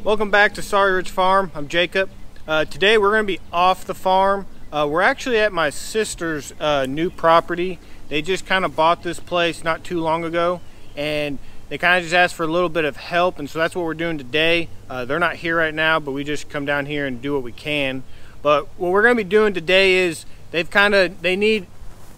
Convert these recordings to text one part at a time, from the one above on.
Welcome back to Sawyer Farm. I'm Jacob. Today we're going to be off the farm. We're actually at my sister's new property. They just kind of bought this place not too long ago, and they kind of just asked for a little bit of help, and so that's what we're doing today. They're not here right now, but we just come down here and do what we can. But what we're going to be doing today is they need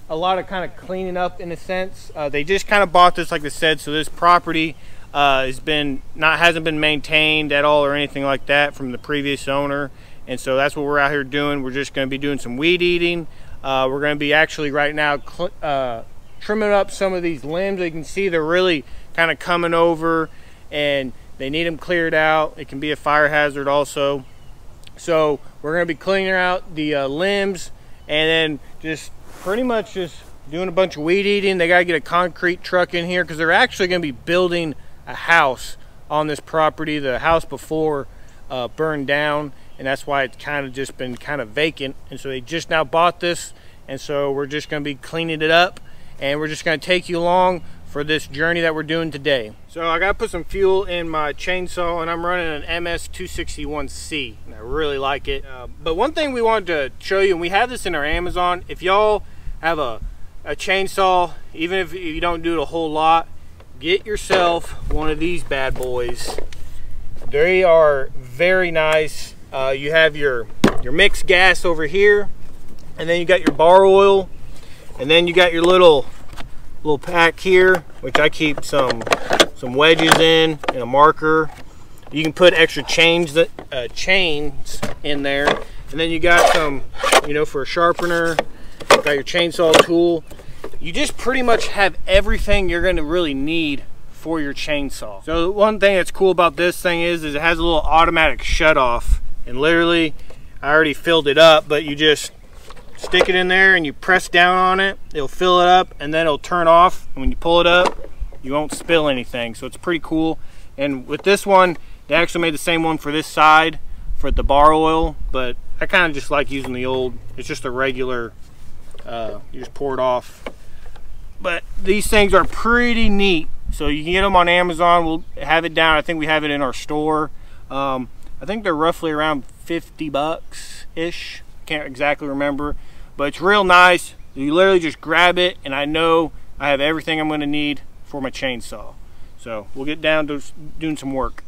a lot of kind of cleaning up in a sense. They just kind of bought this, like I said, so this property hasn't been maintained at all or anything like that from the previous owner, and so that's what we're out here doing. We're just going to be doing some weed eating. We're going to be actually right now trimming up some of these limbs. You can see they're really kind of coming over and they need them cleared out. It can be a fire hazard also. So we're going to be cleaning out the limbs and then just pretty much just doing a bunch of weed eating. They got to get a concrete truck in here because they're actually going to be building a house on this property. The house before burned down, and that's why it's kind of just been kind of vacant, and so they just now bought this, and so we're just going to be cleaning it up, and we're just going to take you along for this journey that we're doing today. So I got to put some fuel in my chainsaw, and I'm running an MS261C, and I really like it. But one thing we wanted to show you, and we have this in our Amazon, if y'all have a chainsaw, even if you don't do it a whole lot, get yourself one of these bad boys. They are very nice. You have your mixed gas over here, and then you got your bar oil, and then you got your little pack here, which I keep some wedges in and a marker. You can put extra chains in there, and then you got some, for a sharpener. You got your chainsaw tool. You just pretty much have everything you're going to really need for your chainsaw. So one thing that's cool about this thing is it has a little automatic shut off, and literally I already filled it up, but you just stick it in there and you press down on it, it'll fill it up, and then it'll turn off, and when you pull it up you won't spill anything. So it's pretty cool. And with this one, they actually made the same one for this side for the bar oil, but I kind of just like using the old, it's just a regular, you just pour it off. But these things are pretty neat, so you can get them on Amazon. We'll have it down. I think we have it in our store. I think they're roughly around 50 bucks ish. Can't exactly remember, but it's real nice. You literally just grab it, and I know I have everything I'm going to need for my chainsaw. So we'll get down to doing some work.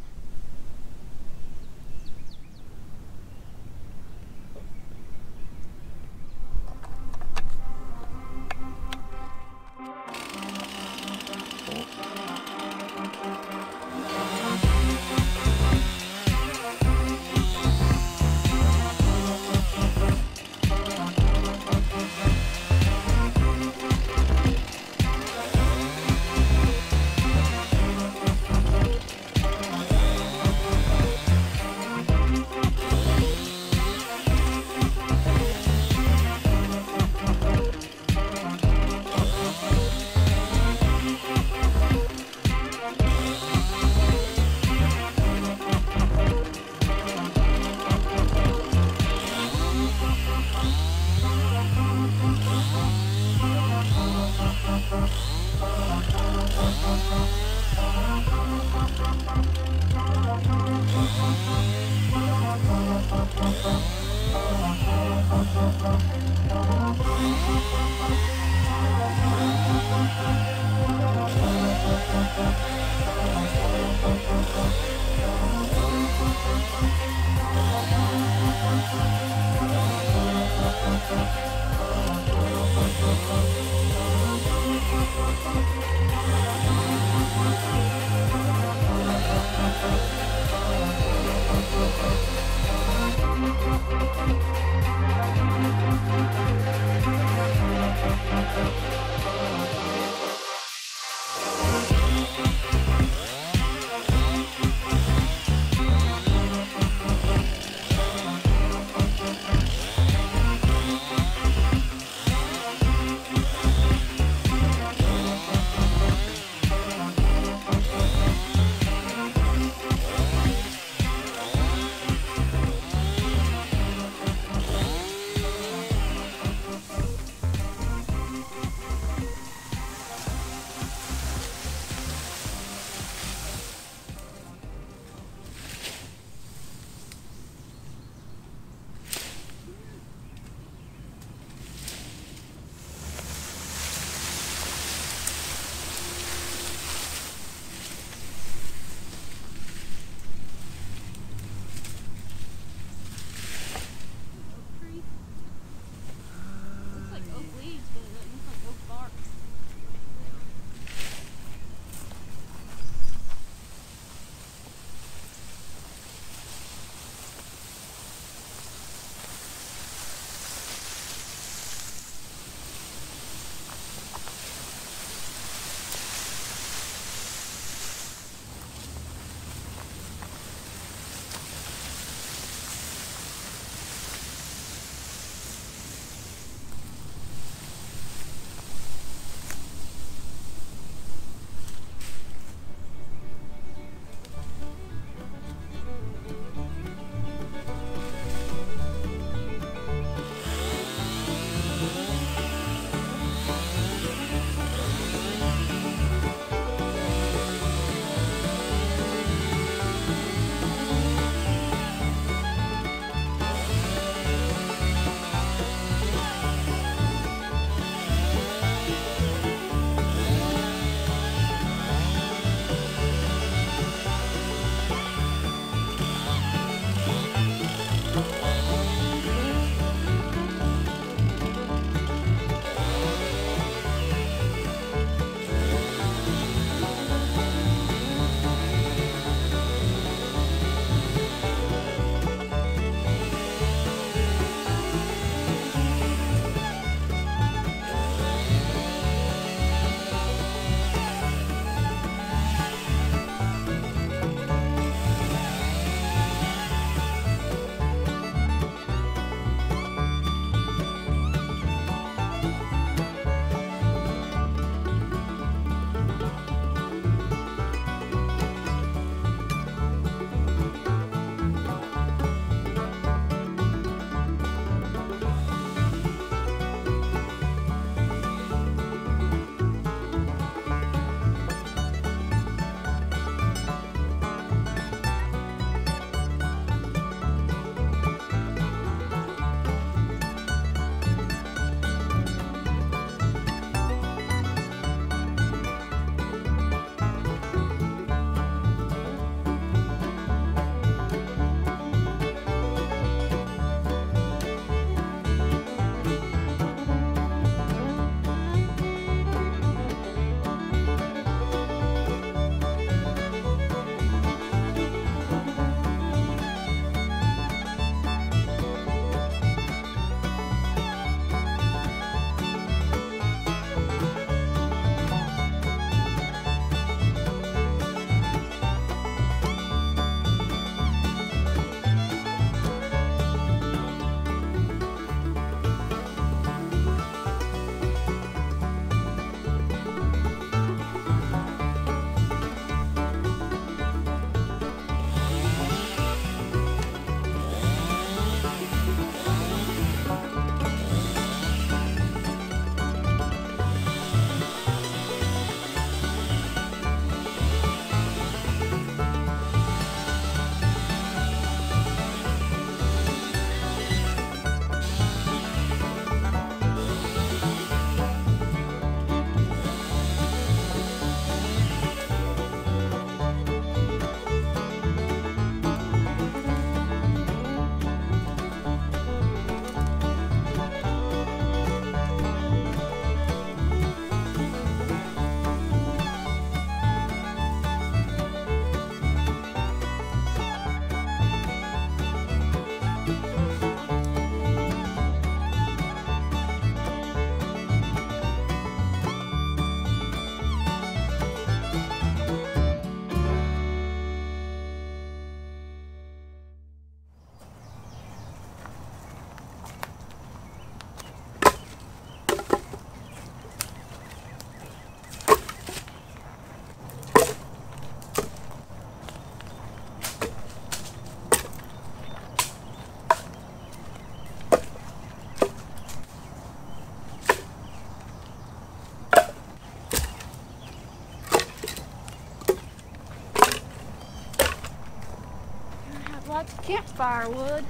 Lots of campfire wood.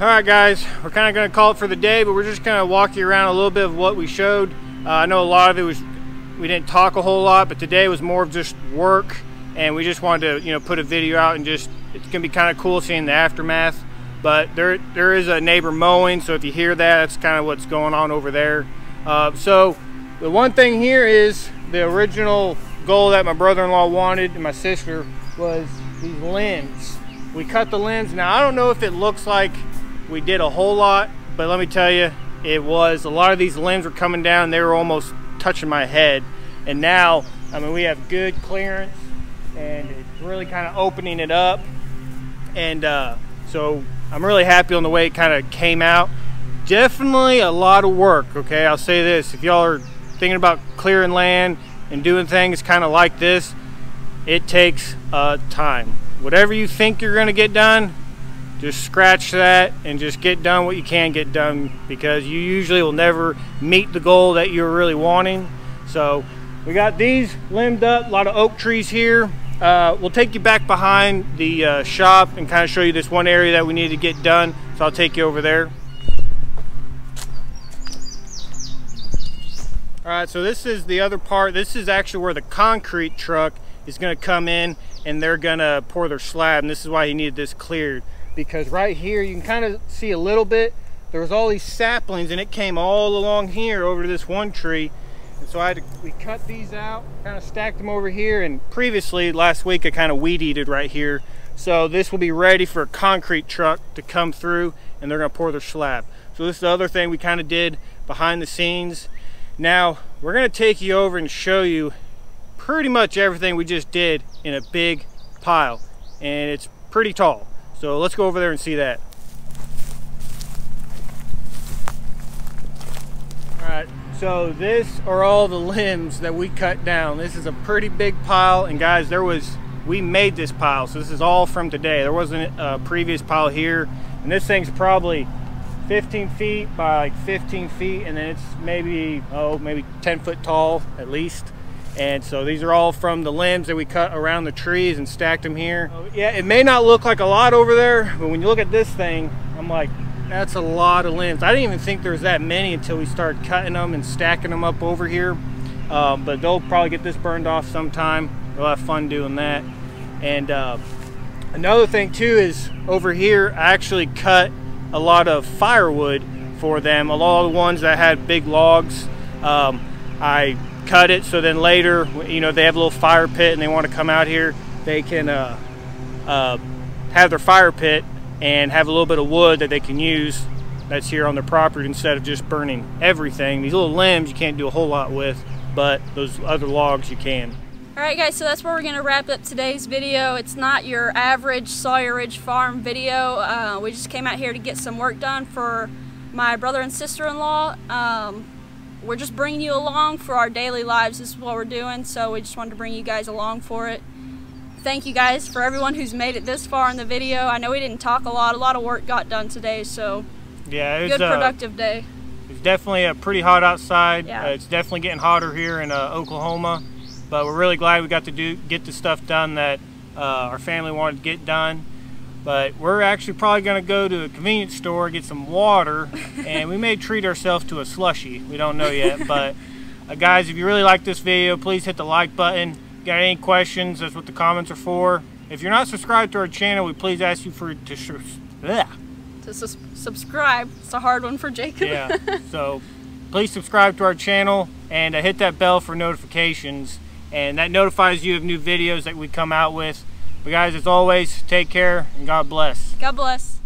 Alright guys, we're kind of going to call it for the day, but we're just going to walk you around a little bit of what we showed. I know a lot of it was, we didn't talk a whole lot, but today was more of just work, and we just wanted to, put a video out and just, it's going to be kind of cool seeing the aftermath. But there is a neighbor mowing, so if you hear that, that's kind of what's going on over there. So the one thing here is the original goal that my brother-in-law wanted and my sister was these limbs. We cut the limbs. Now I don't know if it looks like we did a whole lot, but let me tell you, it was. A lot of these limbs were coming down, they were almost touching my head. And now, I mean, we have good clearance and it's really kind of opening it up. And so I'm really happy on the way it kind of came out. Definitely a lot of work, okay? I'll say this, if y'all are thinking about clearing land and doing things kind of like this, it takes time. Whatever you think you're gonna get done, just scratch that and just get done what you can get done, because you usually will never meet the goal that you're really wanting. So we got these limbed up, a lot of oak trees here. We'll take you back behind the shop and kind of show you this one area that we need to get done. So I'll take you over there. All right, so this is the other part. This is actually where the concrete truck is gonna come in and they're gonna pour their slab, and this is why he needed this cleared. Because right here you can kind of see a little bit, there was all these saplings and it came all along here over to this one tree, and so we cut these out, kind of stacked them over here, and previously last week I kind of weed eated right here, so this will be ready for a concrete truck to come through and they're going to pour their slab. So this is the other thing we kind of did behind the scenes. Now we're going to take you over and show you pretty much everything we just did in a big pile, and it's pretty tall. So let's go over there and see that. All right, so this are all the limbs that we cut down. This is a pretty big pile, and guys, we made this pile, so this is all from today. There wasn't a previous pile here, and this thing's probably 15 feet by like 15 feet, and then it's maybe 10 foot tall at least. And so these are all from the limbs that we cut around the trees and stacked them here. Yeah, it may not look like a lot over there, but when you look at this thing, I'm like, that's a lot of limbs. I didn't even think there was that many until we started cutting them and stacking them up over here. But they'll probably get this burned off sometime. We'll have fun doing that. And another thing too is over here, I actually cut a lot of firewood for them. A lot of the ones that had big logs, I cut it so then later, they have a little fire pit and they want to come out here, they can have their fire pit and have a little bit of wood that they can use that's here on their property instead of just burning everything. These little limbs you can't do a whole lot with, but those other logs you can. Alright guys, so that's where we're going to wrap up today's video. It's not your average Sawyer Ridge Farm video. We just came out here to get some work done for my brother and sister-in-law. We're just bringing you along for our daily lives. This is what we're doing, so we just wanted to bring you guys along for it. Thank you guys for everyone who's made it this far in the video. I know we didn't talk a lot of work got done today, so yeah, it was good productive day. It's definitely pretty hot outside. Yeah. It's definitely getting hotter here in Oklahoma, but we're really glad we got to get the stuff done that our family wanted to get done. But we're actually probably going to go to a convenience store, get some water, and we may treat ourselves to a slushie. We don't know yet. But guys, if you really like this video, please hit the like button. Got any questions? That's what the comments are for. If you're not subscribed to our channel, we please ask you to subscribe. It's a hard one for Jacob. Yeah, so please subscribe to our channel and hit that bell for notifications. And that notifies you of new videos that we come out with. But guys, as always, take care and God bless. God bless.